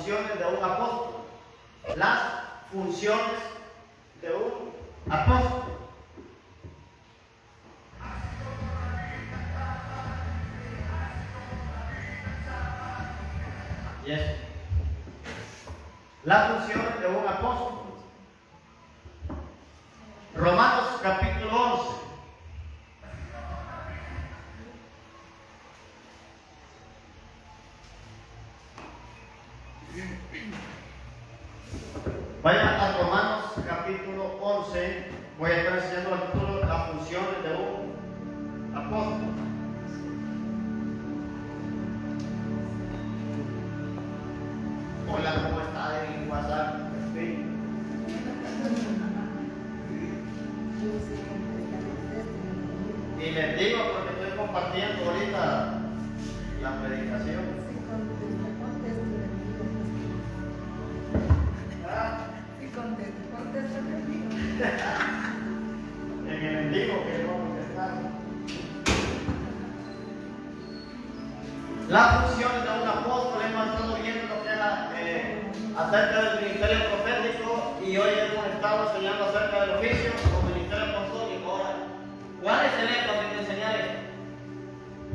funciones de un apóstol. Las funciones de un apóstol. Yes. Las funciones de un apóstol. Romanos capítulo 11. Vayan a Romanos capítulo 11. Voy a estar enseñando el título, las funciones de un apóstol. Hola, ¿cómo está en WhatsApp? Sí. Y les digo porque estoy compartiendo ahorita la predicación. En el enemigo que no contestar. Las funciones de un apóstol, hemos estado viendo lo que era acerca del ministerio profético y hoy hemos estado enseñando acerca del oficio o ministerio apostólico. Ahora, ¿cuál es el énfasis de enseñar esto?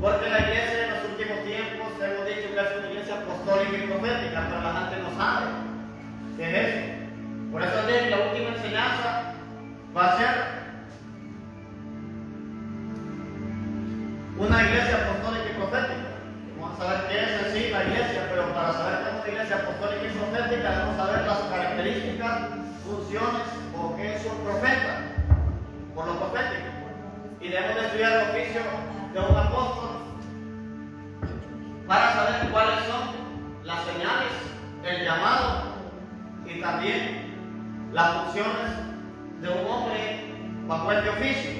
Porque la iglesia en los últimos tiempos hemos dicho que es una iglesia apostólica y profética, pero la gente no sabe qué es eso. Por eso la última enseñanza va a ser una iglesia apostólica y profética. Vamos a saber qué es en sí la iglesia, pero para saber qué es una iglesia apostólica y profética debemos saber las características, funciones o qué es un profeta, por lo profético. Y debemos de estudiar el oficio de un apóstol para saber cuáles son las señales, el llamado y también las funciones de un hombre bajo este oficio.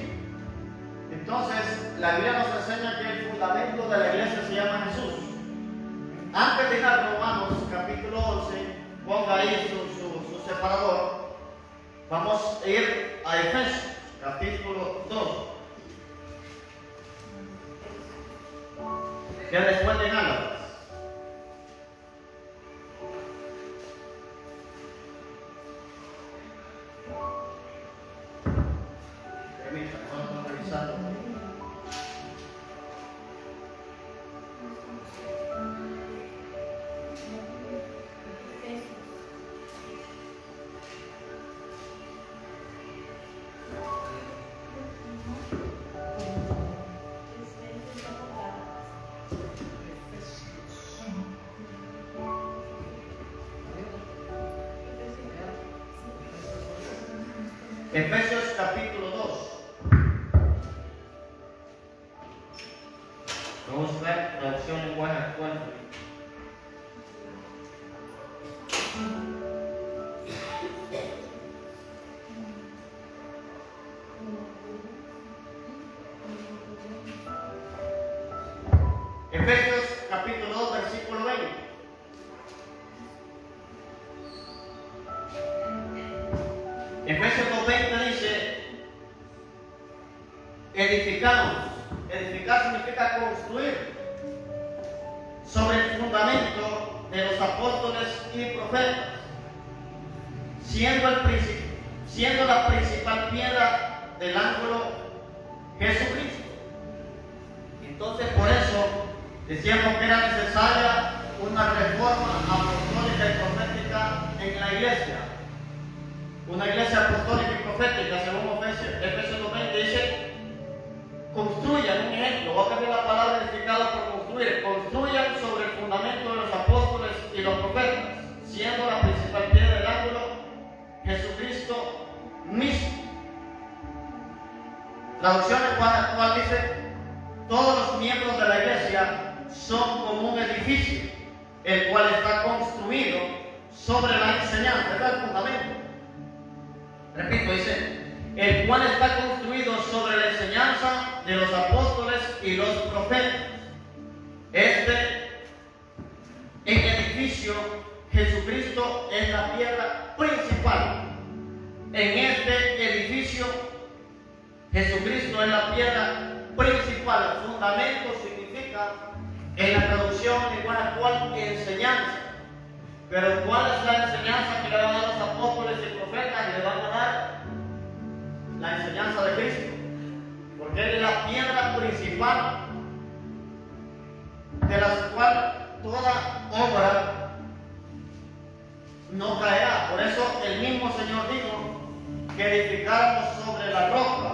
Entonces, la Biblia nos enseña que el fundamento de la iglesia se llama Jesús. Antes de ir a Romanos capítulo 11, ponga ahí su separador. Vamos a ir a Efesios capítulo 2. Que después de Gálatas. Efesios capítulo 2. Vamos a ver traducción en lenguaje actual. Efesios capítulo 2, versículo 20. Efesios 2:20 dice: edificamos. Edificar significa construir sobre el fundamento de los apóstoles y profetas, siendo la principal piedra del ángulo Jesucristo. Entonces, por eso decíamos que era necesaria una reforma apostólica y profética en la iglesia. Una iglesia apostólica y profética, según Efesios 2:20, dice: construyan, un ejemplo, voy a cambiar la palabra edificada por construir. Construyan sobre el fundamento de los apóstoles y los profetas, siendo la principal piedra del ángulo Jesucristo mismo. Traducción en lenguaje actual dice: todos los miembros de la iglesia son como un edificio, el cual está construido sobre la enseñanza. Este es el fundamento. Repito, dice: el cual está construido sobre la enseñanza de los apóstoles y los profetas. Este en edificio, Jesucristo es la piedra principal. En este edificio, Jesucristo es la piedra principal. Fundamento significa, en la traducción igual actual, enseñanza. Pero ¿cuál es la enseñanza que le van a dar los apóstoles y profetas? Y le van a dar la enseñanza de Cristo. Porque Él es la piedra principal de la cual toda obra no caerá. Por eso el mismo Señor dijo que edificáramos sobre la roca,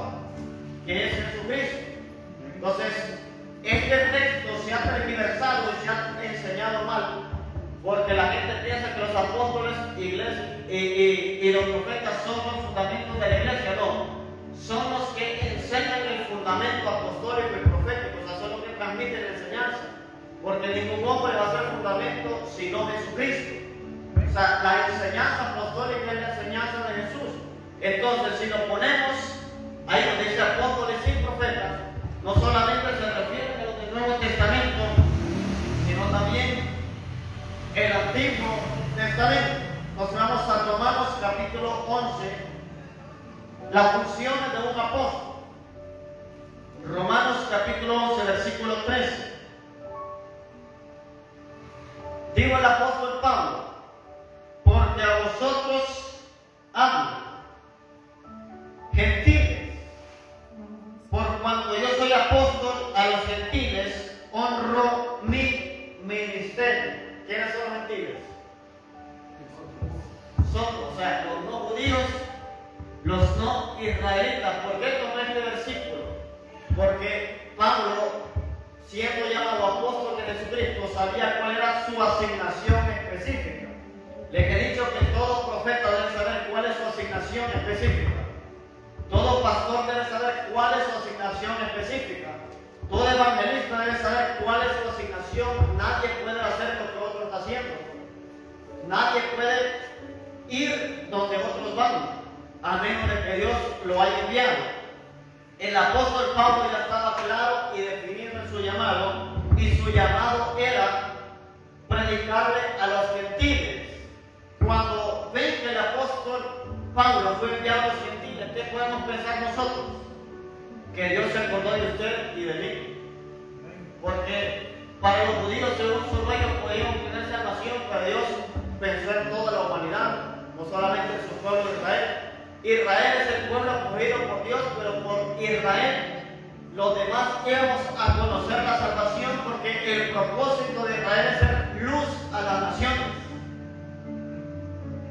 que es Jesucristo. Entonces, este texto se ha tergiversado y se ha enseñado mal, porque la gente piensa que los apóstoles y los profetas son los fundamentos de la iglesia. No, son los que enseñan el fundamento apostólico y profético, o sea, son los que transmiten la enseñanza, porque ningún hombre va a ser fundamento sino Jesucristo. O sea, la enseñanza apostólica es la enseñanza de Jesús. Entonces, si nos ponemos ahí donde dice apóstoles y profetas, no solamente se refiere a los del Nuevo Testamento, sino también el Antiguo Testamento. Nos vamos a Romanos capítulo 11, las funciones de un apóstol. Romanos capítulo 11, versículo 13. Digo el apóstol Pablo, porque a vosotros hablo, gentiles, por cuanto yo soy apóstol a los gentiles, honro mi ministerio. ¿Quiénes son los gentiles? Nosotros, o sea, los no judíos, los no israelitas. ¿Por qué tomé este versículo? Porque Pablo, siendo llamado apóstol de Jesucristo, sabía cuál era su asignación específica. Les he dicho que todo profeta debe saber cuál es su asignación específica. Todo pastor debe saber cuál es su asignación específica. Todo evangelista debe saber cuál es su asignación. Nadie puede hacer lo que otro está haciendo. Nadie puede ir donde otros van, a menos de que Dios lo haya enviado. El apóstol Pablo ya estaba claro y definido en su llamado, y su llamado era predicarle a los gentiles. Cuando ven que el apóstol Pablo fue enviado a los gentiles, ¿qué podemos pensar nosotros? Que Dios se acordó de usted y de mí. Porque para los judíos, según solo ellos podían obtener salvación, pero Dios pensó en toda la humanidad, no solamente en su pueblo de Israel. Israel es el pueblo escogido por Dios, pero por Israel los demás íbamos a conocer la salvación, porque el propósito de Israel es ser luz a las naciones.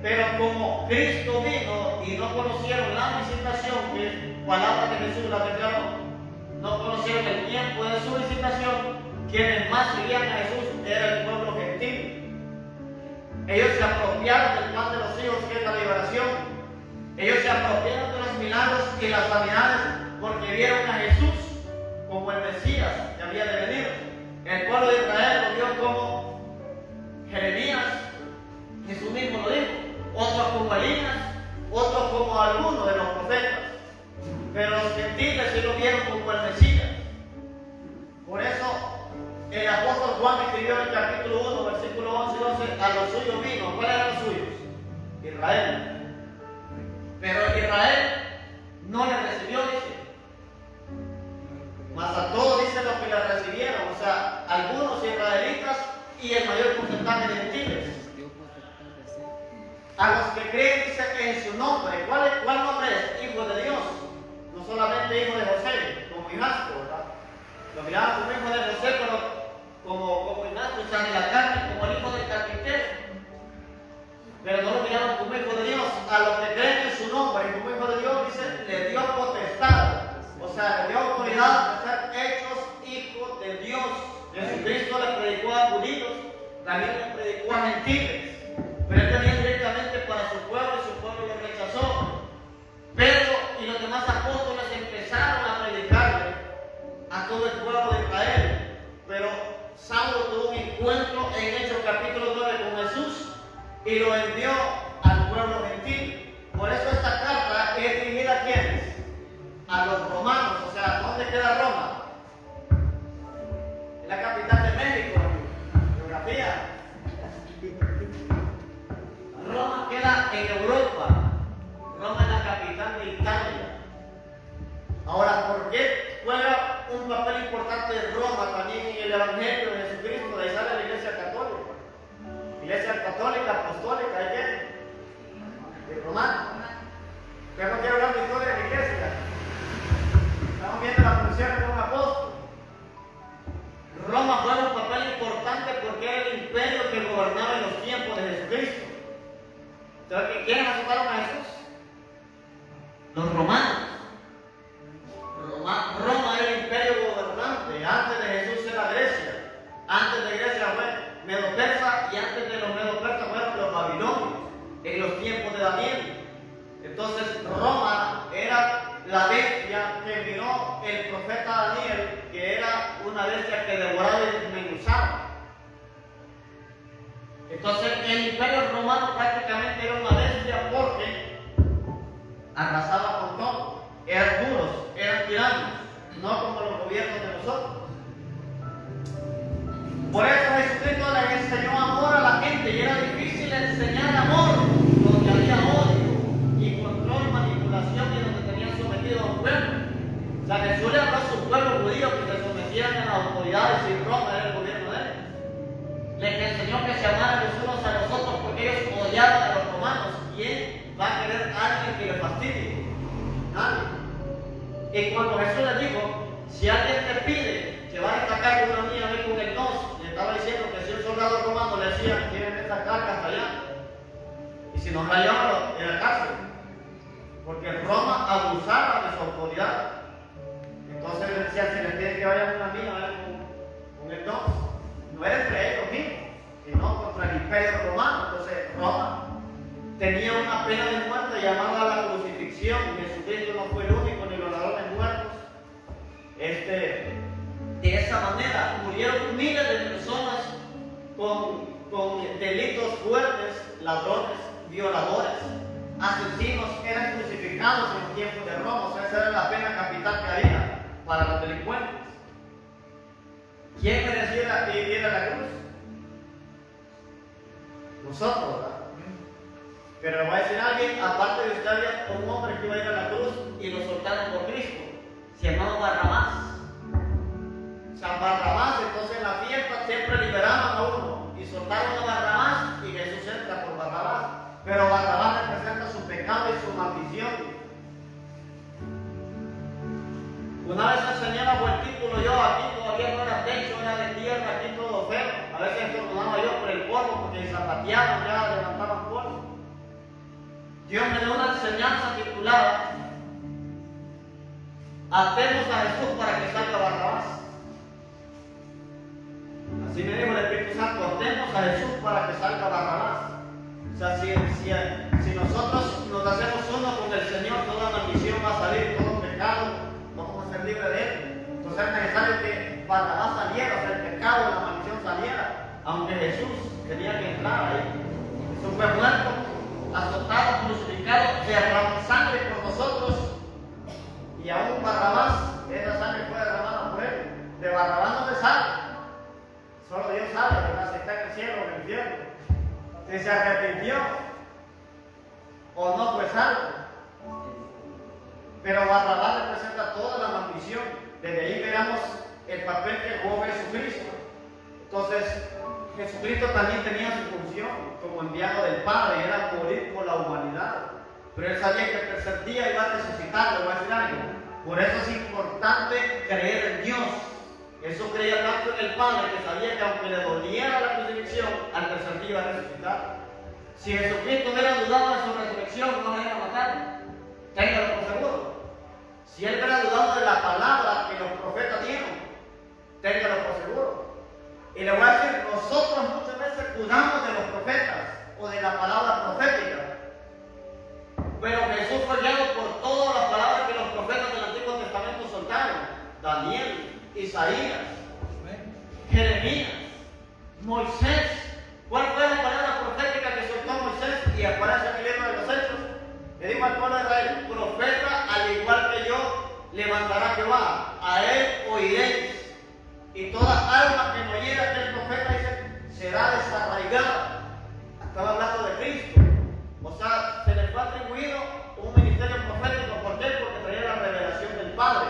Pero como Cristo vino y no conocieron la visitación, que es palabra de Jesús, la verdad, no conocieron el tiempo de su visitación, quienes más seguían a Jesús era el pueblo gentil. Ellos se apropiaron del pan de los hijos, que es la liberación. Ellos se apropiaron de los milagros y las sanidades, porque vieron a Jesús como el Mesías que había de venir. El pueblo de Israel lo vio como Jeremías, Jesús mismo lo dijo, otros como Elías, otros como algunos de los profetas. Pero los gentiles sí lo vieron como el Mesías. Por eso el apóstol Juan escribió en el capítulo 1, versículo 11 y 12, a los suyos vino. ¿Cuáles eran los suyos? Israel. Pero Israel no le recibió, dice. Mas a todos dice lo que le recibieron, o sea, algunos israelitas y el mayor porcentaje de gentiles. A los que creen, dice que en su nombre. ¿Cuál nombre es? Hijo de Dios. No solamente hijo de José, como hijastro, ¿verdad? Lo miraban como hijo de José, pero como hijastro, o sea, de la carne, como el hijo del carpintero. Pero no lo miraban como hijo de Dios. A los que creen en su nombre y como hijo de Dios, dice, le dio potestad. O sea, le dio autoridad de ser hechos hijos de Dios. Jesucristo le predicó a judíos, también le predicó a gentiles. Pero él venía directamente para su pueblo y su pueblo lo rechazó. Pedro y los demás apóstoles empezaron a predicarle a todo el pueblo de Israel. Pero Saulo tuvo un encuentro en Hechos capítulo 9 con Jesús y lo envió al pueblo gentil. Por eso esta carta es dirigida a ¿quiénes? A los romanos. O sea, ¿dónde queda Roma? Es la capital de México. Geografía. Roma queda en Europa. Roma es la capital de Italia. Ahora, ¿por qué juega un papel importante Roma también en el Evangelio de Jesucristo? De ahí sale la Iglesia Católica. Y iglesia católica, apostólica, ¿hay qué? Y romana. Yo no quiero hablar de historia de la iglesia. Estamos viendo las funciones de un apóstol. Roma juega un papel importante porque era el imperio que gobernaba en los tiempos de Jesucristo. Entonces, ¿quiénes azotaron a Jesús? Los romanos. Roma era el imperio gobernante. Antes de Jesús era Grecia. Antes de Grecia fue Medo-Persa y antes de los Medo-Persas fueron los babilonios en los tiempos de Daniel. Entonces Roma era la bestia que miró el profeta Daniel, que era una bestia que devoraba y desmenuzaba. Entonces el imperio romano prácticamente era una bestia porque arrasaba con todo. Eran duros, eran tiranos, no como los gobiernos de nosotros. Por eso Jesucristo les enseñó amor a la gente y era difícil enseñar amor donde había odio y control, manipulación y donde tenían sometido a un pueblo. O sea, Jesús le habló a su pueblo judío que se sometieran a las autoridades y Roma era el gobierno de él. Les enseñó que se amaran los unos a los otros porque ellos odiaban a los romanos. ¿Quién va a querer a alguien que le fastidie? Nadie. Y cuando Jesús le dijo, si alguien te pide que va a destacar con una mía, ve con el nos, le estaba diciendo que si un soldado romano le decía, quieren esta carga hasta allá, y si nos rayaban en la cárcel, porque Roma abusaba de su autoridad. Entonces le decía, si les piden que vayan con una mía, vayan con el nos. No era entre ellos mismos, sino contra el imperio romano. Entonces Roma tenía una pena de muerte llamada la crucifixión. Jesucristo no fue el único ni los ladrones muertos. De esa manera murieron miles de personas con delitos fuertes, ladrones, violadores, asesinos, eran crucificados en los tiempos de Roma. O sea, esa era la pena capital que había para los delincuentes. ¿Quién merecía ir a la cruz? Nosotros, ¿verdad? Pero le voy a decir a alguien, aparte de usted había un hombre que iba a ir a la cruz y lo soltaron por Cristo. Se llamaba Barrabás. San Barrabás, entonces en la fiesta siempre liberaban a uno y soltaron a Barrabás y Jesús entra por Barrabás. Pero Barrabás representa su pecado y su maldición. Una vez enseñé bajo el título yo, aquí todavía no era techo, era de tierra, aquí todo feo. A veces estornudaba yo por el polvo porque zapateaban, ya levantaban polvo. Dios me dio una enseñanza titulada Atemos a Jesús para que salga Barrabás. Así me dijo el Espíritu Santo, atemos a Jesús para que salga Barrabás. O sea, si nosotros nos hacemos uno con el Señor, toda maldición va a salir, todo pecado, vamos a ser libres de él. Entonces es necesario que Barrabás saliera, o sea, el pecado, la maldición saliera, aunque Jesús tenía que entrar ahí. Jesús fue muerto, azotado, crucificado, derramó sangre por nosotros, y aún Barrabás, esa sangre fue derramada por él. De Barrabás no se sabe, solo Dios sabe, ¿verdad? Si está en el cielo o en el infierno, si se arrepintió o no fue salvo. Pero Barrabás representa toda la maldición. Desde ahí veremos el papel que jugó Jesucristo. Entonces, Jesucristo también tenía su función como enviado del Padre, era morir por la humanidad. Pero él sabía que el tercer día iba a resucitar. Le voy a decir algo. Por eso es importante creer en Dios. Eso creía tanto en el Padre que sabía que aunque le doliera la crucifixión, al tercer día iba a resucitar. Si Jesucristo hubiera dudado de su resurrección, no le iba a matar. Téngalo por seguro. Si él hubiera dudado de la palabra que los profetas dieron, téngalo por seguro. Y le voy a decir, nosotros muchas veces dudamos de los profetas o de la palabra profética. Pero Jesús fue guiado por todas las palabras que los profetas del Antiguo Testamento soltaron. Daniel, Isaías, Jeremías, Moisés. ¿Cuál fue la palabra profética que soltó Moisés y aparece en el libro de los Hechos? Le dijo al pueblo de Israel, profeta al igual que yo levantará Jehová, a él oiréis. Y toda alma que no oyera aquel profeta, dice, será desarraigada. Estaba hablando de Cristo. O sea, se le fue atribuido un ministerio profético. ¿Por qué? Porque traía la revelación del Padre.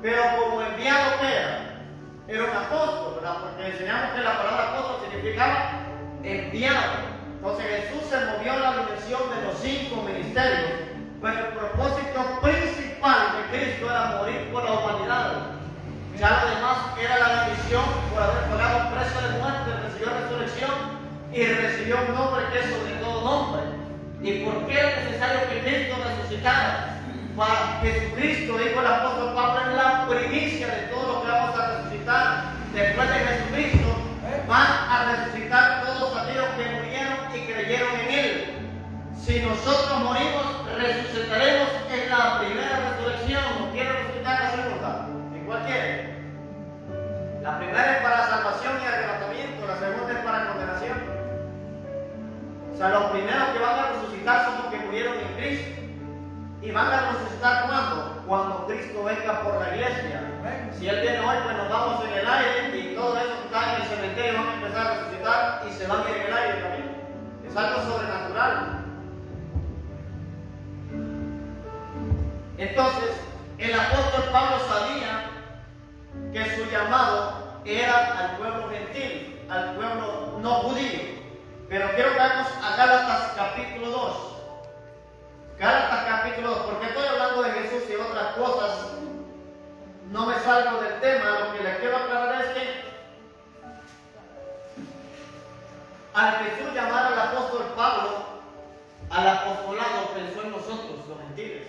Pero como enviado que era un apóstol, ¿verdad? Porque enseñamos que la palabra apóstol significaba enviado. Entonces Jesús se movió en la dimensión de los 5 ministerios, pero el propósito principal de Cristo era morir por la humanidad. Ya lo demás era la misión por haber pagado un precio de muerte, recibió resurrección y recibió un nombre que es sobre todo nombre. ¿Y por qué es necesario que Cristo resucitara? Para Jesucristo, dijo el apóstol Pablo, es la primicia de todo lo que vamos a resucitar. Después de Jesucristo van a resucitar todos aquellos que murieron y creyeron en Él. Si nosotros morimos, resucitaremos en la primera resurrección. ¿No quiere resucitar en la segunda? ¿En cuál quiere? La primera es para salvación y arrebatamiento, la segunda es para condenación. O sea, los primeros que van a resucitar son los que murieron en Cristo. ¿Y van a resucitar cuándo? Cuando Cristo venga por la iglesia. Si Él viene hoy, pues nos vamos en el aire y todos esos que están en el cementerio van a empezar a resucitar y se van a ir en el aire también. Es algo sobrenatural. Entonces, el apóstol Pablo sabía que su llamado era al pueblo gentil, al pueblo no judío. Pero quiero que vayamos a Gálatas capítulo 2. Gálatas capítulo 2, porque estoy hablando de Jesús y otras cosas, no me salgo del tema. Lo que les quiero aclarar es que al Jesús llamar al apóstol Pablo al apostolado, pensó en nosotros, los gentiles.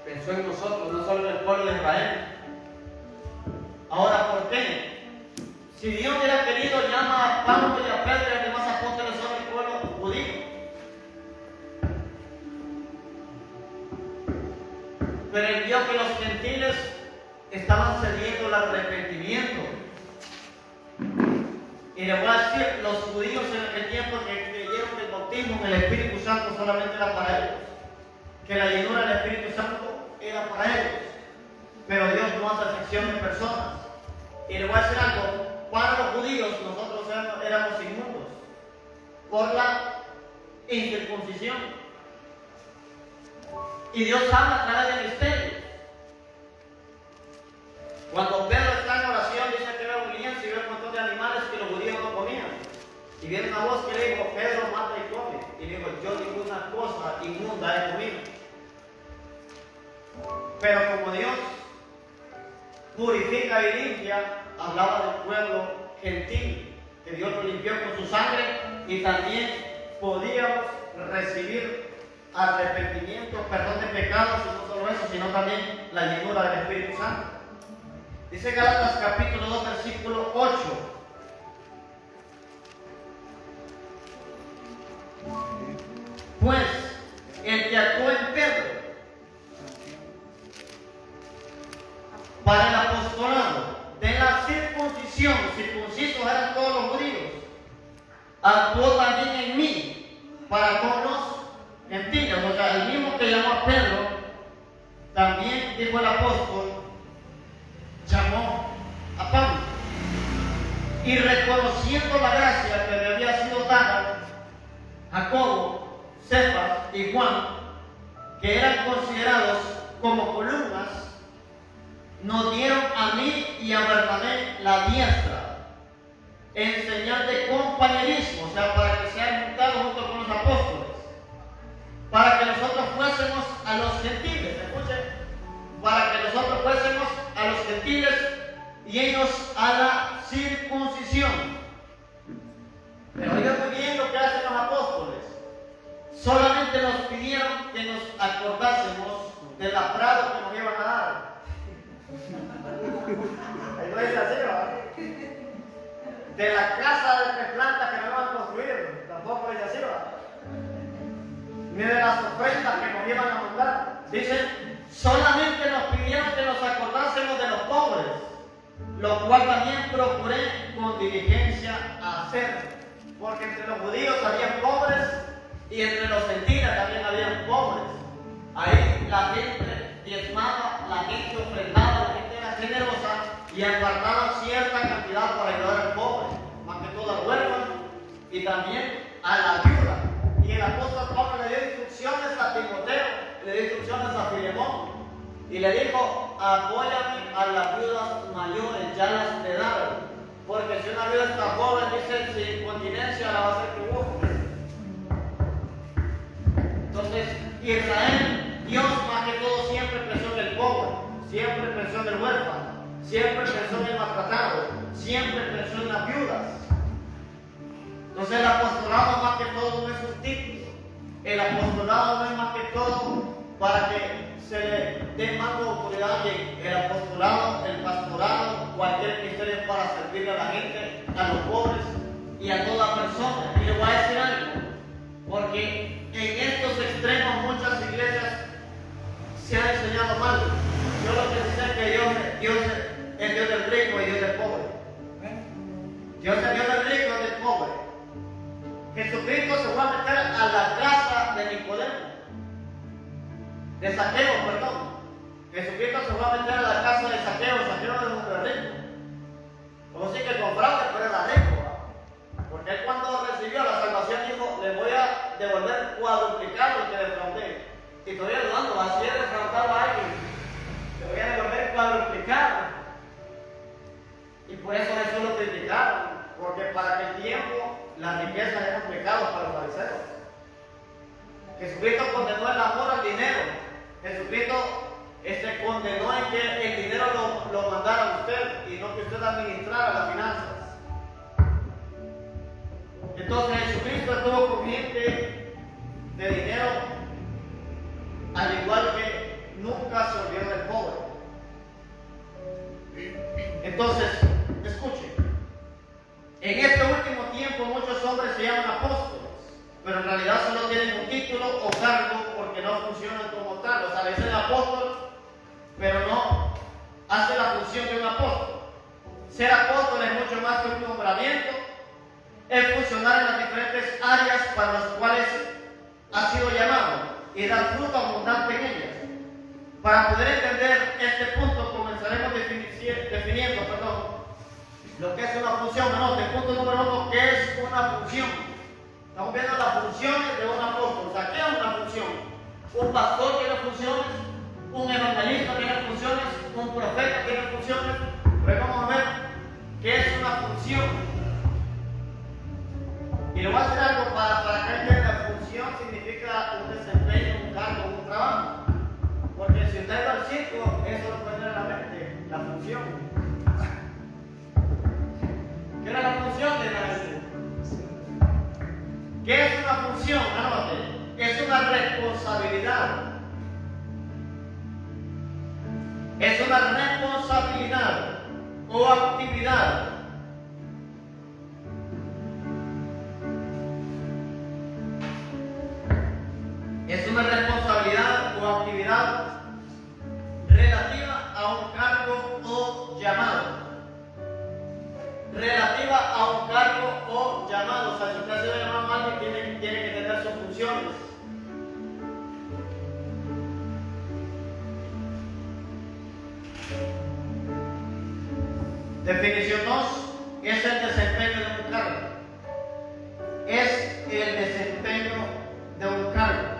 Pensó en nosotros, no solo en el pueblo de Israel. Ahora, ¿por qué? Si Dios hubiera querido, llama a Pablo y a Pedro y a los demás apóstoles sobre el pueblo judío. Pero él vio que los gentiles estaban cediendo al arrepentimiento. Y le voy a decir, los judíos en aquel tiempo que creyeron que el bautismo en el Espíritu Santo solamente era para ellos, que la llenura del Espíritu Santo era para ellos, pero Dios no hace acepción de personas. Y le voy a decir algo, para los judíos nosotros éramos inmundos por la incircuncisión. Y Dios habla a través del misterio. Cuando Pedro está en oración, dice que ve un lienzo y ve un montón de animales que los judíos no comían. Y viene una voz que le dijo, Pedro, mata y come. Y dijo, yo ninguna cosa inmunda he comido. Pero como Dios purifica y limpia, hablaba del pueblo gentil, que Dios lo limpió con su sangre, y también podíamos recibir arrepentimiento, perdón de pecados, y no solo eso, sino también la llenura del Espíritu Santo. Dice Gálatas capítulo 2, versículo 8. Pues el que actuó en Pedro para el apostolado de la circuncisión, circuncisos eran todos los judíos, actuó también en mí para con los gentiles. O sea, el mismo que llamó a Pedro, también dijo el apóstol, llamó a Pablo. Y reconociendo la gracia que le había sido dada a Jacobo, Cefas y Juan, que eran considerados como columnas, nos dieron a mí y a Bernabé la diestra, en señal de compañerismo, o sea, para que sean juntados junto con los apóstoles, para que nosotros fuésemos a los gentiles, escuchen, para que nosotros fuésemos a los gentiles y ellos a la circuncisión. Pero oigan muy bien lo que hacen los apóstoles. Solamente nos pidieron que nos acordásemos de la prado que nos iban a dar. Ahí no dice así, ¿verdad? De la casa de 3 plantas que nos iban a construir. Tampoco dice así, ¿verdad? Ni de las ofrendas que nos iban a mandar. Dicen, solamente nos pidieron que nos acordásemos de los pobres, lo cual también procuré con diligencia hacer. Porque entre los judíos había pobres y entre los gentiles también había pobres. Ahí la gente diezmaba, la gente ofrendaba, la gente era generosa y apartaba cierta cantidad para ayudar al pobre, más que todo al huérfano y también a la viuda. Y el apóstol Pablo le dio instrucciones a Timoteo, le dio instrucciones a Filemón y le dijo, apóyame a las viudas mayores, ya las he dado. Porque si una viuda está joven, dice, si con Israel, Dios más que todo siempre pensó en el pobre, siempre pensó en el huérfano, siempre pensó en el maltratado, siempre pensó en las viudas. Entonces el apostolado más que todo no es un título, el apostolado no es más que todo para que se le dé más autoridad a alguien. El apostolado, el pastorado, cualquier cristiano es para servirle a la gente, a los pobres y a toda persona. Y le voy a decir algo, porque en estos extremos muchas iglesias se han enseñado mal. Yo lo que sé es que Dios es Dios del rico y Dios del pobre. Dios es Dios del rico y del pobre. Jesucristo se fue a meter a la casa de Nicodemo, de Saqueo, perdón. Jesucristo se fue a meter a la casa de Saqueo. Saqueo era un hombre rico. Como si que compraba, pero era rico. Porque él cuando recibió la salvación dijo, le voy a devolver cuadruplicado lo que defraudé. Y todavía dudando, así he defraudado a alguien, le voy a devolver cuadruplicado. Y por eso Jesús lo criticaron, porque para aquel tiempo las riquezas eran pecados para los fariseos. Jesucristo condenó el amor al dinero. Jesucristo condenó en que el dinero lo mandara a usted y no que usted administrara las finanzas. Entonces Jesucristo estuvo con gente de dinero, al igual que nunca se olvidó del pobre. Entonces, escuchen, en este último tiempo muchos hombres se llaman apóstoles, pero en realidad solo tienen un título o cargo porque no funcionan como tal. O sea, le dicen apóstol, pero no hace la función de un apóstol. Ser apóstol es mucho más que un nombramiento, es funcionar en las diferentes áreas para las cuales ha sido llamado y dar fruto abundante en ellas. Para poder entender este punto, comenzaremos definiendo lo que es una función. El punto número 1, ¿qué es una función? Estamos viendo las funciones de un apóstol. O sea, ¿qué es una función? Un pastor tiene funciones, un evangelista tiene funciones, un profeta tiene funciones. Pero vamos a ver qué es una función. Y le voy a hacer algo para que entienda. Función significa un desempeño, un cargo, un trabajo. Porque si usted va al circo, eso lo puede tener en la mente, la función. ¿Qué era la función de la mente? ¿Qué es una función? Anote. Es una responsabilidad. Es una responsabilidad o actividad. Es una responsabilidad o actividad relativa a un cargo o llamado. Relativa a un cargo o llamado. O sea, si usted ha sido llamado a alguien, tiene que tener sus funciones. Definición 2 es el desempeño de un cargo. Es el desempeño de un cargo.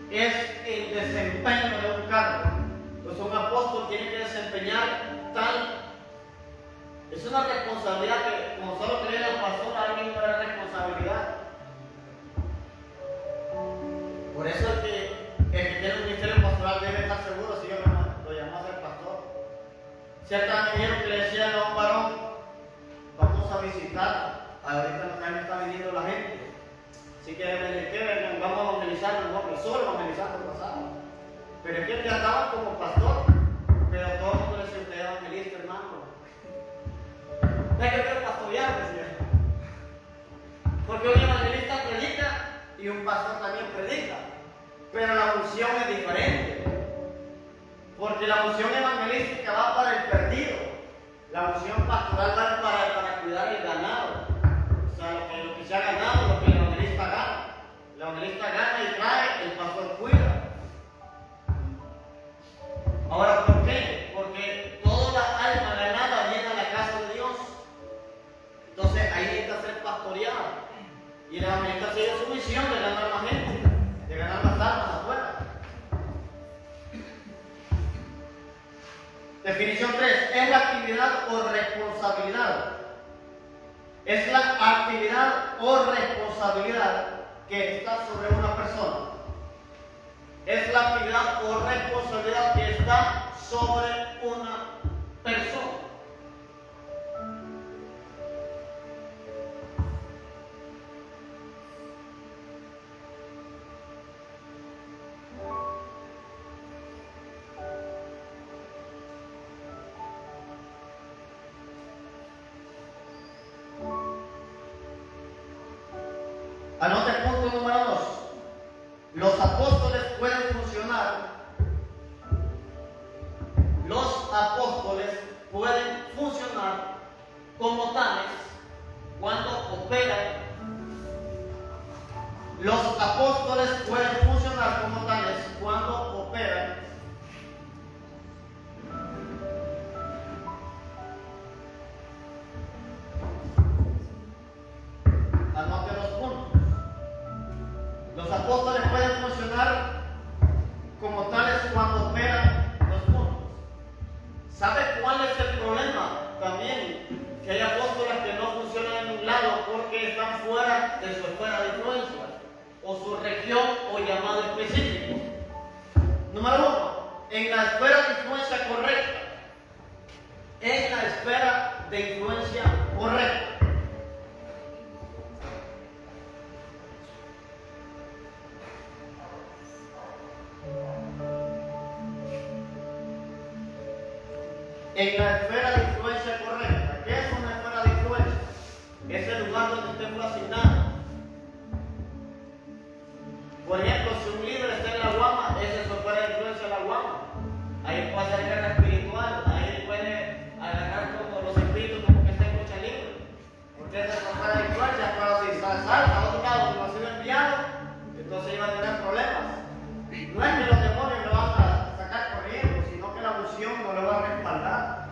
Es el desempeño de un cargo. Pues un apóstol tiene que desempeñar tal. Es una responsabilidad que, como solo tenía el pastor, alguien no era responsabilidad. Por eso es que el que tiene un ministerio pastoral debe estar seguro si yo lo llamo a ser pastor. Ciertamente dijeron que le decían a un varón, vamos a visitar. Ahorita no está viniendo la gente. Así que vengan, vamos a evangelizar, solo evangelizar por pasado. Pero es que él ya estaba como pastor, pero todo el mundo le decía, usted es evangelista, hermano. Es que quiero pastorear, decía. Porque un evangelista predica y un pastor también predica. Pero la unción es diferente. Porque la unción evangelística va para el perdido. La unción pastoral va para cuidar el ganado. O sea, lo que se ha ganado, lo que el evangelista gana. El evangelista gana y trae, el pastor cuida. Ahora, ¿por qué? Porque toda la alma ganada viene a la casa de Dios. Entonces ahí necesita ser pastoreado. Y el evangelista sigue su misión de ganar más gente, de ganar más almas afuera. Definición 3. Es la actividad o responsabilidad. es la actividad o responsabilidad que está sobre una persona. Es la actividad o responsabilidad que está sobre una persona. Anote el punto número 2. Los apóstoles pueden funcionar. Los apóstoles pueden funcionar como tales cuando operan. Los apóstoles pueden funcionar como tales cuando operan. Anote los puntos. Los apóstoles pueden funcionar como tales cuando operan los puntos. ¿Sabe cuál es el problema? También que hay apóstoles que no funcionan en un lado porque están fuera de su esfera de influencia o su región o llamado específico. Número 1, en la esfera de influencia correcta. En la esfera de influencia correcta. En la esfera de influencia correcta. ¿Qué es una esfera de influencia? Es el lugar donde usted fue asignado. Por ejemplo, si un líder está en la guama, esa es su esfera de influencia en la guama. Ahí puede hacer guerra espiritual, ahí puede agarrar como los espíritus como que está en lucha libre. Porque esa es su esfera de influencia, pero si salta a otro lado donde no ha sido enviado, entonces iba a tener problemas. No es que los demonios lo van a sacar corriendo, sino que la unción no lo va a respaldar.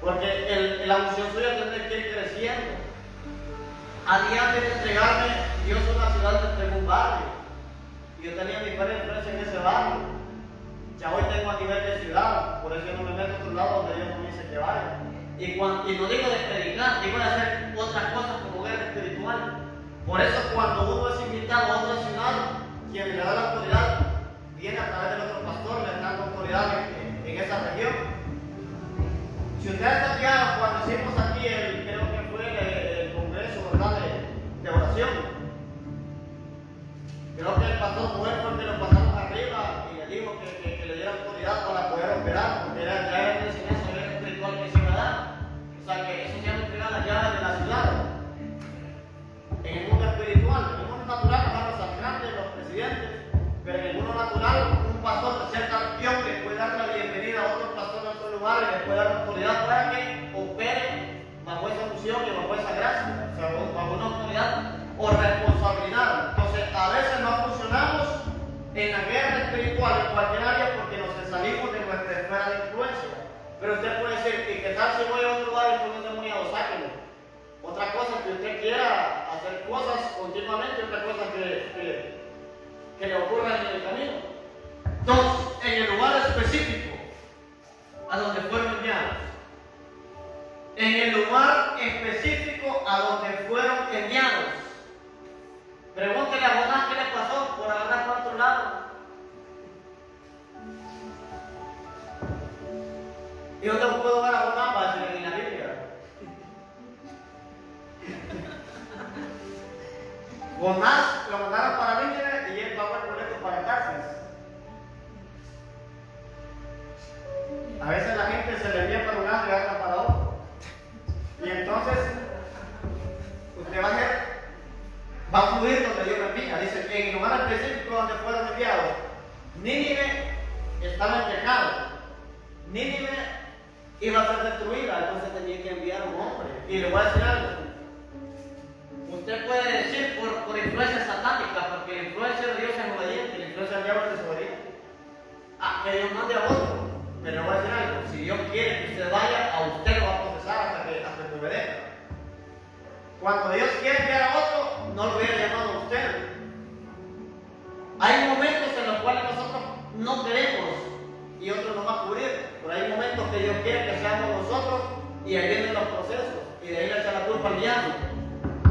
Porque la unción suya tendrá que ir creciendo. A día de entregarme, Dios una ciudad me entregó un barrio. Y yo tenía diferentes influencias en ese barrio. Ya hoy tengo a nivel de ciudad, por eso yo no me meto a otro lado donde Dios no me dice que vaya. Y no digo de predicar, digo de hacer otras cosas como guerra espiritual. Por eso cuando uno es invitado a otra ciudad, quien le da la autoridad viene a través del otro pastor, le da la autoridad en esa región. Si ustedes están guiados cuando hicimos aquí creo que fue el congreso, ¿verdad? de oración, creo que el pastor Joel fue el que lo pasaron arriba y le dijo que le diera autoridad para poder operar, porque ya era una enseñanza espiritual que se iba a dar. O sea que eso ya no entrega las llaves de la ciudad. En el mundo espiritual, en el mundo natural, los alcaldes, los presidentes, pero en el mundo natural, un pastor de cierta región le puede dar la bienvenida a otro pastor de otro lugar y le puede dar autoridad para que opere bajo esa unción y bajo esa gracia, o sea, bajo una autoridad o responsabilidad. Entonces, a veces no funcionamos en la guerra espiritual en cualquier área porque nos salimos de nuestra esfera de influencia. Pero usted puede decir, ¿y qué tal si voy a otro lugar y con un demoniado? Sáquenlo. Otra cosa es que usted quiera hacer cosas continuamente, otra cosa que le ocurra en el camino. Entonces, en el lugar específico a donde fueron enviados, en el lugar específico a donde fueron enviados, pregúntele a Jonás qué le pasó por agarrar para otro lado. ¿Y dónde puedo ver a Jonás? Para decirle en la Biblia. Jonás lo mandaron para Nínive y él pagó el boleto para Tarsis. A veces la gente se le envía para un lado y agarra para otro. Y entonces, usted va a fluir donde Dios lo envía. Dice que en el lugar específico donde fueron enviados, Nínive estaba en pecado. Nínive iba a ser destruida, entonces tenía que enviar a un hombre. Y le voy a decir algo. Usted puede decir por influencia satánica, porque la influencia de Dios es obediente, la influencia del diablo es desobediente. Que Dios mande a otro. Pero le voy a decir algo, si Dios quiere que usted vaya, a usted lo va a procesar hasta que obedezca. Cuando Dios quiere enviar a otro, no lo hubiera llamado a usted. Hay momentos en los cuales nosotros no queremos y otros nos va a cubrir. Pero hay momentos que Dios quiere que seamos nosotros Y ahí vienen los procesos. Y de ahí le echa la culpa al diablo.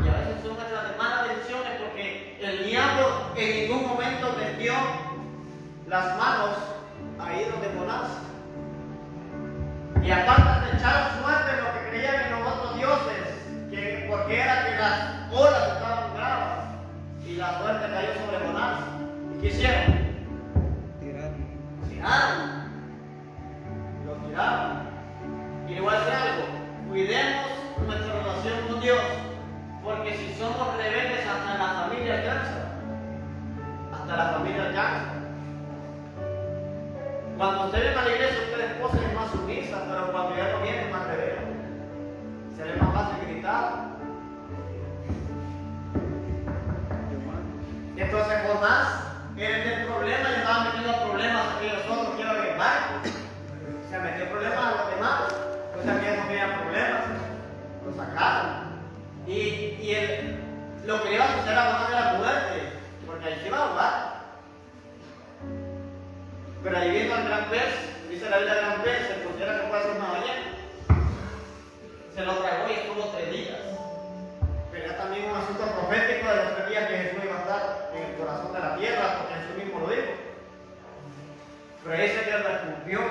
Y a veces son las malas decisiones porque el diablo en ningún momento metió las manos ahí donde Jonás. Y aparte de echar suerte en lo que creían en los otros dioses, porque era que las olas estaban bravas y la suerte cayó sobre Jonás. ¿Y qué hicieron? Tiraron. Lo tiraron. Y le voy a decir algo, cuidemos nuestra relación con Dios, porque si somos rebeldes hasta la familia alcanza. Hasta la familia alcanza. Cuando usted viene a la iglesia, usted esposa es más sumisa, pero cuando ya no viene es más rebelde. Se le es más fácil gritar. Entonces Jonás era el problema y estaba metiendo problemas a aquellos otros que eran en barco. Se metió problemas a los demás. Entonces aquellos no tenían problemas. Lo sacaron. Lo que le iba a suceder a Jonás era muerte, porque ahí se iba a ahogar. Pero ahí viendo al gran pez, dice la Biblia, el gran pez se considera que puede ser una ballena. Se lo tragó y estuvo 3 días. Pero era también un asunto profético de los 3 días que Jesús iba a estar en el corazón de la tierra, porque Jesús mismo lo dijo. Pero ese que lo escupió.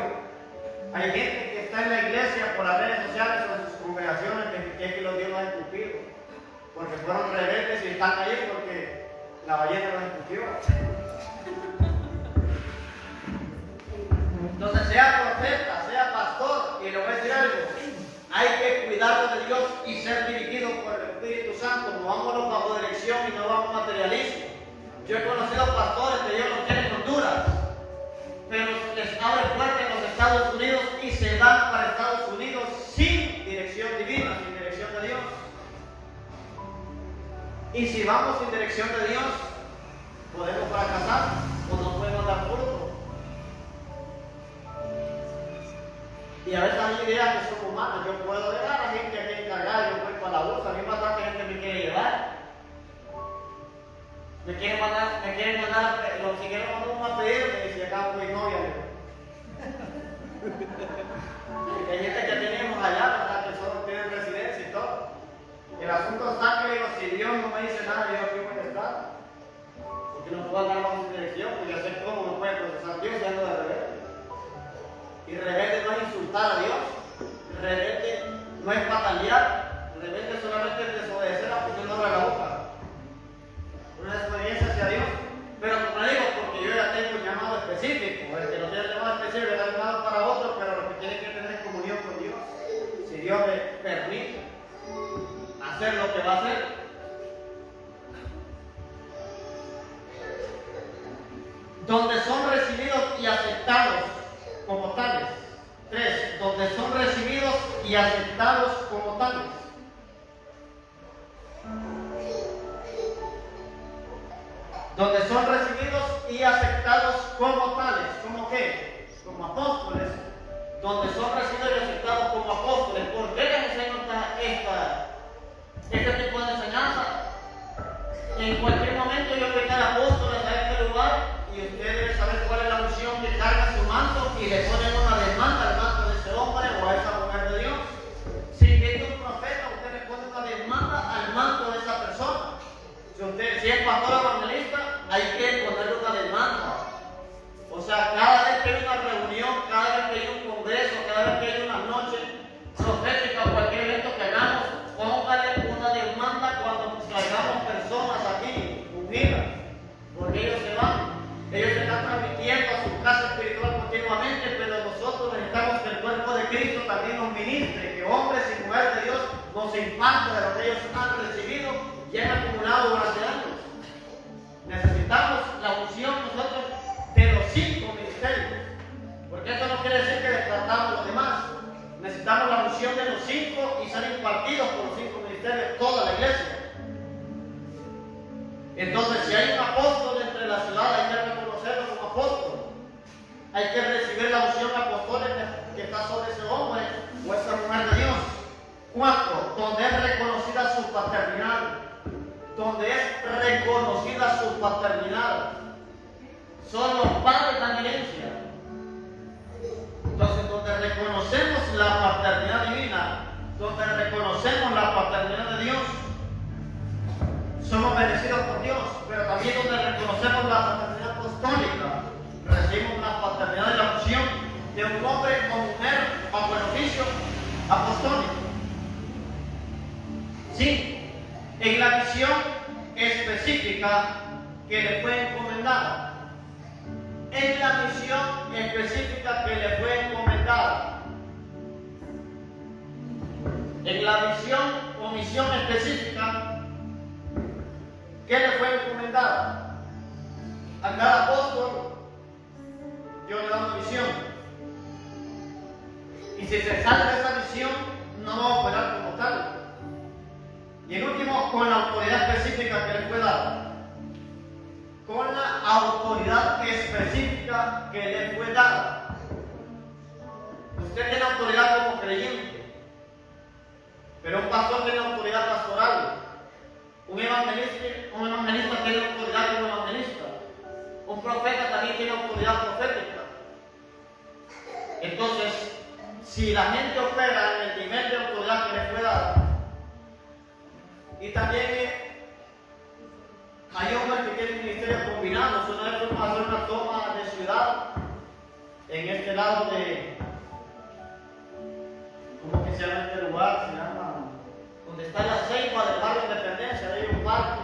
Hay gente que está en la iglesia por las redes sociales o en sus congregaciones que es que los Dios los ha escupido. Porque fueron rebeldes y están ahí porque la ballena los escupió. Entonces, sea profeta, sea pastor, y le voy a decir algo, hay que cuidarlo de Dios y ser dirigido por el Espíritu Santo. No vámonos bajo dirección y no vamos materialismo. Yo he conocido pastores que Dios los tiene en Honduras, pero les abre puertas en los Estados Unidos y se van para Estados Unidos sin dirección divina, sin dirección de Dios. Y si vamos sin dirección de Dios, podemos fracasar o no podemos dar fruto. Y a veces hay ideas que son humanas. Yo puedo dejar a la gente aquí encargada, yo voy para la bolsa, a mí bastante gente me quiere llevar. Me quieren mandar, los chiqueros mandan a pedirme y si acá voy novia. Y hay gente que tenemos allá, ¿verdad? Que solo tienen residencia y todo. El asunto está que digo, si Dios no me dice nada, yo aquí voy a estar. Porque no puedo andar bajo su dirección, porque yo sé cómo me puede procesar Dios y ando de rebelde. Y rebelde no es insultar a Dios, rebelde no es patalear, rebelde solamente es desobedecer a porque no abra la boca. Una desobediencia hacia Dios. Pero como digo, porque yo ya tengo un llamado específico, el que no tiene llamado específico está llamado para otro, pero lo que tiene que tener es comunión con Dios. Si Dios me permite hacer lo que va a hacer. Donde son recibidos y aceptados como tales. 3. Donde son recibidos y aceptados como tales. Donde son recibidos y aceptados como tales. ¿Cómo qué? Como apóstoles. Donde son recibidos y aceptados como apóstoles. ¿Por qué les enseño este tipo de enseñanza? En cualquier momento yo voy a dar apóstoles a este lugar y usted debe saber cuál es la unción que carga su manto y le ponen una demanda al manto de ese hombre o a esa mujer de Dios. Si viene un profeta, usted le pone una demanda al manto de esa persona. Si es pastor evangelista, hay que ponerle una demanda. O sea, cada vez que hay una reunión, cada vez que hay un congreso, cada vez que hay una noche profética o cualquier evento que hagamos, póngale una demanda cuando traigamos personas aquí, unidas, porque ellos se van. Ellos se están transmitiendo a su casa espiritual continuamente, pero nosotros necesitamos que el cuerpo de Cristo también nos ministre, que hombres y mujeres de Dios nos impartan de lo que ellos han recibido y han acumulado durante años. Necesitamos la unción nosotros de los 5 ministerios, porque esto no quiere decir que descartamos los demás. Necesitamos la unción de los 5 y ser impartidos por los 5 ministerios, toda la iglesia. Entonces, si hay un apóstol entre la ciudad, hay que reconocerlo como apóstol. Hay que recibir la unción apostólica que está sobre ese hombre o esa mujer de Dios. 4. Donde es reconocida su paternidad. Donde es reconocida su paternidad. Son los padres dan herencia. Entonces, donde reconocemos la paternidad divina, donde reconocemos la paternidad de Dios, somos bendecidos por Dios, pero también donde reconocemos la paternidad apostólica, recibimos la paternidad de la unción de un hombre o mujer bajo el oficio apostólico. Sí, en la misión específica que le fue encomendada. En la misión específica que le fue encomendada. En la misión o misión específica que le fue encomendada. A cada apóstol Dios le da una misión. Y si se sale de esa misión, no va a operar como tal. Y en último, con la autoridad específica que le fue dada. Con la autoridad específica que le fue dada. Usted tiene autoridad como creyente, pero un pastor tiene autoridad pastoral. Un evangelista tiene autoridad como evangelista. Un profeta también tiene autoridad profética. Entonces, si la gente opera en el nivel de autoridad que le fue dada, y también hay hombres que tienen ministerios combinados. Una vez fuimos a hacer una toma de ciudad en este lado de, ¿cómo que se llama este lugar? Se llama, donde está la ceiba del barrio de Independencia, ahí hay un parque.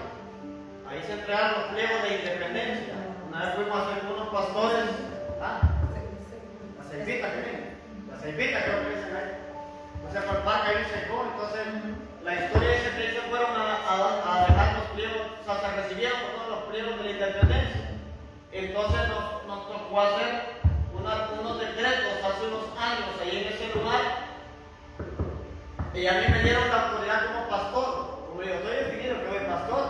Ahí se entregaron los pliegos de Independencia. Una vez fuimos a hacer con unos pastores, la ceibita que viene, la ceibita creo que dicen ahí. O sea, por el parque ahí se secó, entonces la historia dice que ellos fueron a dejar los pliegos, o sea, se recibieron por todos los pliegos de la Independencia. Entonces nos tocó hacer unos decretos hace unos años ahí en ese lugar. Y a mí me dieron la autoridad como pastor. Como yo estoy definido que soy pastor.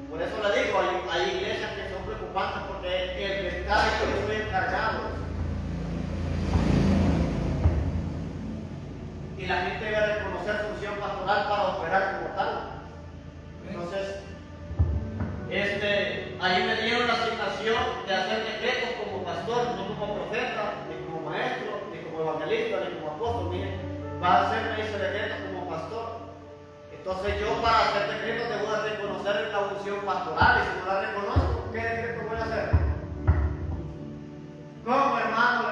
Por eso le digo, hay iglesias que son preocupantes porque el que está es que yo estoy encargado. Y la gente debe reconocer función pastoral para operar como tal. Entonces, ahí me dieron la asignación de hacer decretos como pastor, no como profeta, ni como maestro, ni como evangelista, ni como apóstol. Miren, va a hacerme ese decreto como pastor. Entonces yo para hacer decretos debo de reconocer la función pastoral, y si no la reconozco, ¿qué decreto voy a hacer? ¿Cómo, hermano?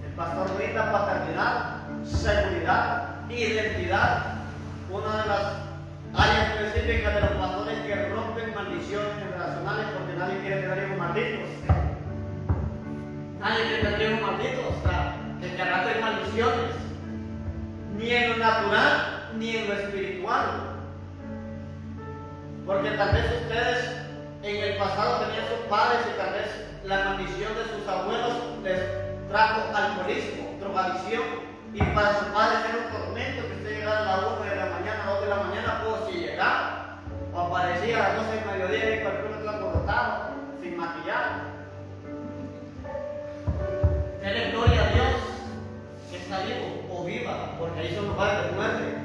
El pastor brinda paternidad, seguridad, identidad. Una de las áreas específicas de los pastores que rompen maldiciones generacionales, porque nadie quiere tener hijos malditos. Nadie quiere tener hijos malditos, o sea, de que arrastren maldiciones, ni en lo natural, ni en lo espiritual. Porque tal vez ustedes en el pasado tenían sus padres y tal vez la maldición de sus abuelos les trajo alcoholismo, drogadicción. Y para sus padres era un tormento que usted llegara a las 1 de la mañana, 2 de la mañana, pues si llegaba, o aparecía a las 12 del mediodía y cualquier otro alborotado, sin maquillar. Dele gloria a Dios que está vivo o viva, porque ahí son lugares de muerte.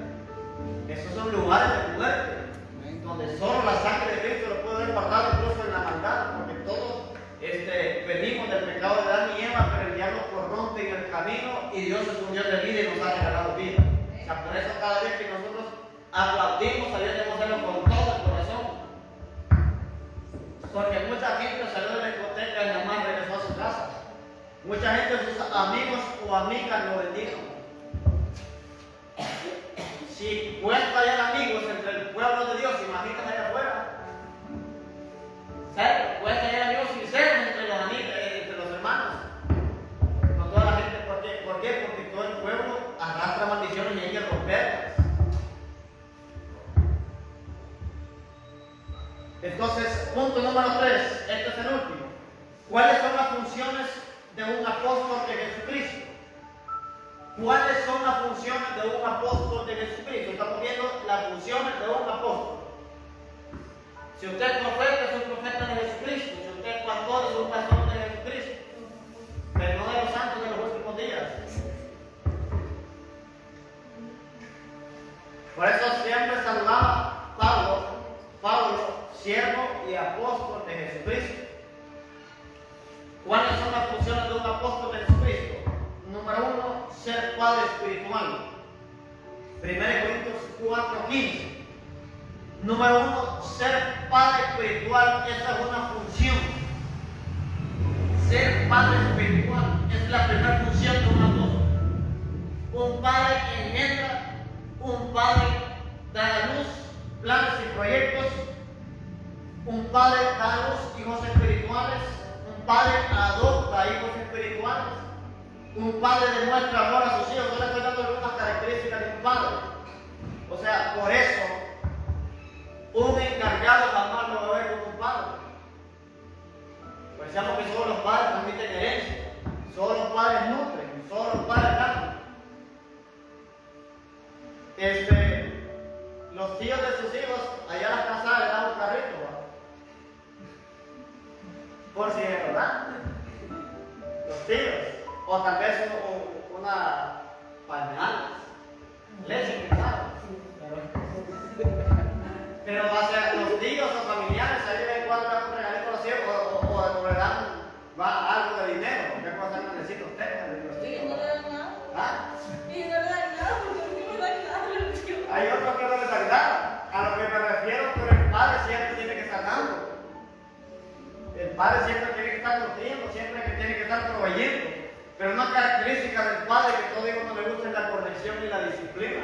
Esos son lugares de muerte, donde solo la sangre de Cristo lo puede guardar incluso en la maldad, porque todos venimos del pecado de Adán y Eva, pero el diablo corrompe en el camino y Dios es un Dios de vida y nos ha regalado vida. O sea, por eso cada vez que nosotros aplaudimos a Dios debemos hacerlo con todo el corazón. Porque mucha gente salió de la discoteca y jamás regresó a su casa. Mucha gente, sus amigos o amigas lo bendijo. Si cuesta hallar amigos entre el pueblo de Dios, imagínate allá afuera. ¿Sabes? Cuesta hallar amigos sinceros entre los amigos, entre los hermanos. No toda la gente, ¿por qué? Porque todo el pueblo arrastra maldiciones y hay que romperlas. Entonces, punto número 3, este es el último. ¿Cuáles son las funciones de un apóstol de Jesucristo? ¿Cuáles son las funciones de un apóstol de Jesucristo? Estamos viendo las funciones de un apóstol. Si usted es profeta, es un profeta de Jesucristo. Si usted es pastor, es un pastor de Jesucristo. Pero no de los santos de los últimos días. Por eso siempre saludaba Pablo, siervo y apóstol de Jesucristo. ¿Cuáles son las funciones de un apóstol de Jesucristo? espiritual. 1 Corintios 4:15. Número 1, ser padre espiritual, esa es una función. Ser padre espiritual es la primera función de un apóstol. Un padre engendra, un padre da a luz planes y proyectos, un padre da a luz hijos espirituales, un padre adopta hijos espirituales, un padre demuestra amor a sus hijos. Yo le estoy dando algunas características de un padre. O sea, por eso un encargado jamás lo va a ver como un padre. Pensamos que solo los padres transmiten herencia, solo los padres nutren, solo los padres dan. Los tíos de sus hijos, allá a las casadas le dan un carrito, ¿va? Por si es verdad. Los tíos, o tal vez una pañal, leche, claro. Pero va a ser los tíos o familiares, ahí de vez en cuando dan un regalito a los hijos o le dan algo de dinero. ¿Qué cosa necesita usted? ¿Y no le dan nada? ¿Ah? ¿Y no le dan nada? ¿Por qué no le dan nada? Hay otros que no les dan nada. A lo que me refiero, pero el padre siempre tiene que estar dando. El padre siempre tiene que estar nutriendo, siempre tiene que estar proveyendo. Pero una característica del padre que todo hijo no le gusta es la corrección y la disciplina.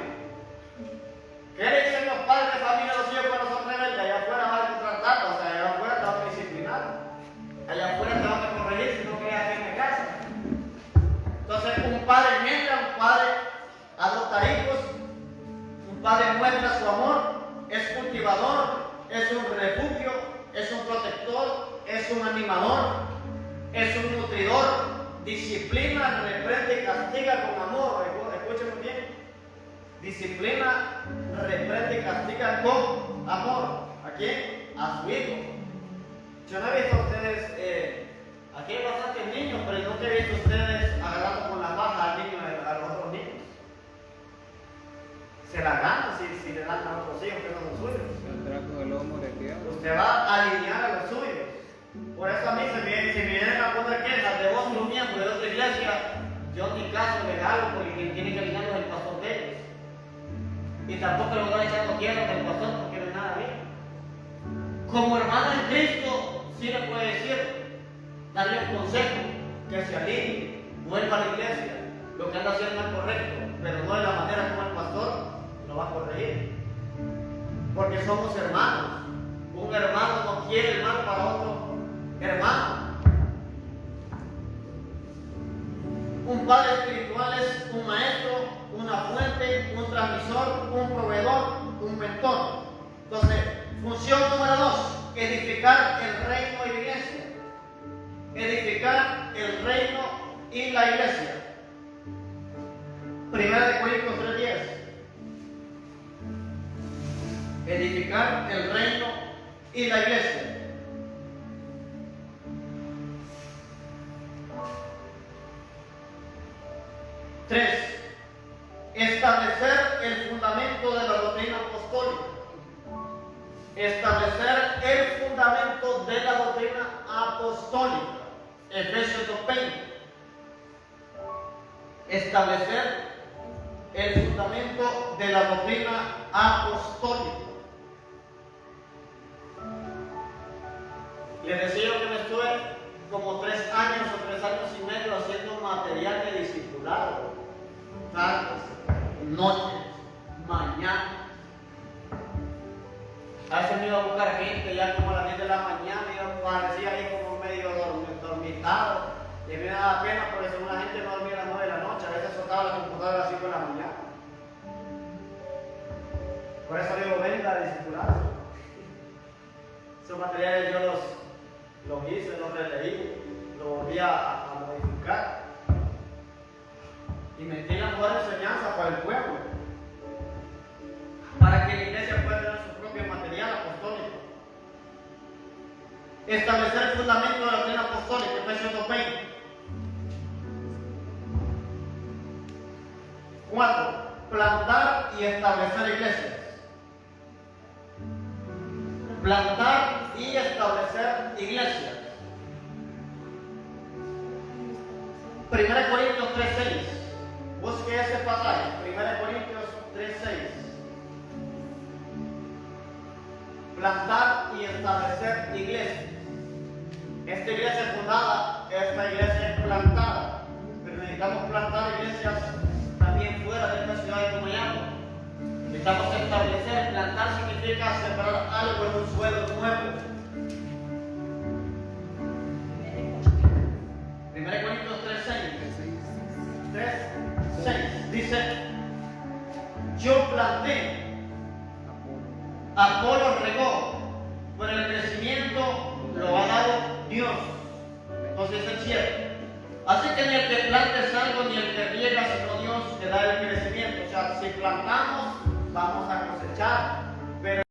¿Qué le dicen los padres de familia a los hijos cuando son rebeldes? Allá afuera van a contratar, o sea, allá afuera te van a disciplinar. Allá afuera te van a corregir si no quedas aquí en la casa. Entonces, un padre engendra, un padre adopta hijos, un padre muestra su amor, es cultivador, es un refugio, es un protector, es un animador, es un nutridor, disciplina, reprende y castiga con amor. Escuchen bien. Disciplina, reprende y castiga con amor. ¿A quién? A su hijo. Yo no he visto a ustedes, aquí hay bastantes niños, pero nunca he visto a ustedes agarrando con la baja al niño, a los otros niños. Se la ganan si le dan a otros hijos que no son suyos. Usted va a alinear a los suyos. Por eso a mí si me vienen a poner quejas de otros miembros de otra iglesia, yo en mi caso le hago porque quien tiene que alinearlos es el pastor de ellos. Y tampoco le voy echando tierra del pastor porque no es nada bien. Como hermano en Cristo, sí le puede decir, darle un consejo, que se alinee, vuelva a la iglesia. Lo que anda haciendo es correcto, pero no de la manera como el pastor lo va a corregir. Porque somos hermanos. Un hermano no quiere el mal para otro hermano. Un padre espiritual es un maestro, una fuente, un transmisor, un proveedor, un mentor. Entonces, función número 2, edificar el reino y la iglesia. Edificar el reino y la iglesia. 1 Corintios 3:10. Edificar el reino y la iglesia. Establecer el fundamento de la doctrina apostólica. Establecer el fundamento de la doctrina apostólica. Efesios 2:20. Establecer el fundamento de la doctrina apostólica. Les decía yo que me estuve como 3 años o 3 años y medio haciendo material de discipulado. Tardes, noches, mañana. A veces me iba a buscar gente ya como a las 10 de la mañana y yo parecía ahí como medio dormitado. Y me daba pena porque según la gente no dormía a las 9 de la noche, a veces soltaba la computadora a las 5 de la mañana. Por eso digo, venga a discipularse. Esos materiales yo los hice, los releí, los volví a modificar. Y metí la mejor enseñanza para el pueblo, para que la iglesia pueda tener su propio material apostólico. Establecer el fundamento de la doctrina apostólica, Efesios 2:20. 4. Plantar y establecer iglesias. Plantar y establecer iglesias. 1 Corintios 3:6. Busque dice ese pasaje? 1 Corintios 3:6. Plantar y establecer iglesias. Esta iglesia es fundada, esta iglesia es plantada, pero necesitamos plantar iglesias también fuera de esta ciudad de Comayagua. Necesitamos establecer, plantar significa sembrar algo en un suelo nuevo. 1 Corintios 3:6 dice: yo planté, Apolo regó, pero el crecimiento lo ha dado Dios. Entonces es cierto. Así que ni el que plantes algo ni el que riega, sino Dios que da el crecimiento. O sea, si plantamos, vamos a cosechar. Pero